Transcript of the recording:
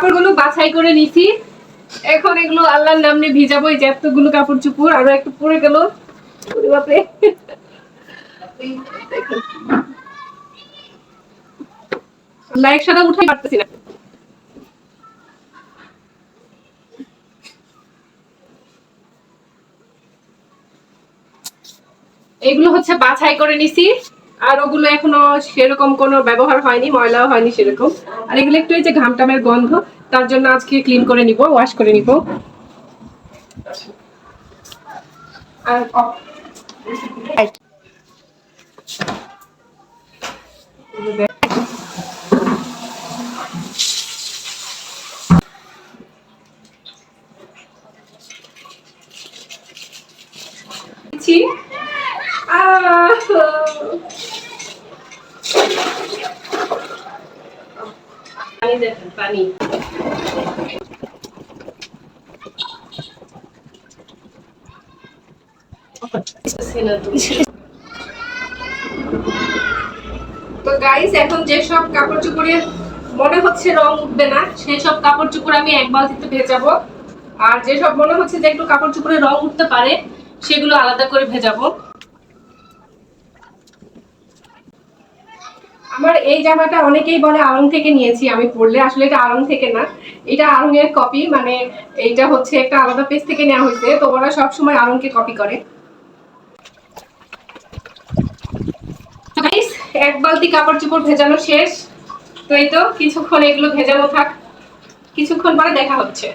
কাপড়গুলো বাছাই করে নিছি, এখন এগুলো আল্লাহর নাম নিয়ে ভিজাবো। এই যে এতগুলো কাপড় চুপড়, আরো একটু পরে গেল, বাপরে। লাইক সাদা উঠাই পারতেছি না। এগুলো হচ্ছে বাছাই করে নিছি, আর ওগুলো এখনো সেরকম কোনো ব্যবহার হয়নি, ময়লাও হয়নি সেরকম। আর এগুলো একটু এই যে ঘামটামের গন্ধ, তার জন্য আজকে ক্লিন করে নিব, ওয়াশ করে নিব। আর পানি দেখেন, পানি। তো গাইস, এখন যেসব কাপড় চোপড়ে মনে হচ্ছে রং উঠবে না, সেই সব কাপড় চোপড় আমি এক বালতিতে ভেজাবো। আর যেসব মনে হচ্ছে যে একটু কাপড় চোপড়ে রং উঠতে পারে, সেগুলো আলাদা করে ভেজাবো। আমার এই জামাটা অনেকেই বলে আড়ং থেকে নিয়েছি আমি পরলে, আসলে এটা আড়ং থেকে না, এটা আড়ং এর কপি। মানে এইটা হচ্ছে একটা আলাদা পেজ থেকে নেওয়া হয়েছে, তো ওরা সবসময় আড়ংকে কপি করে। এক বালতি কাপড় চোপড় ভেজানো শেষ। তো এই তো কিছুক্ষণ এগুলো ভেজানো থাক, কিছুক্ষণ পরে দেখা হচ্ছে।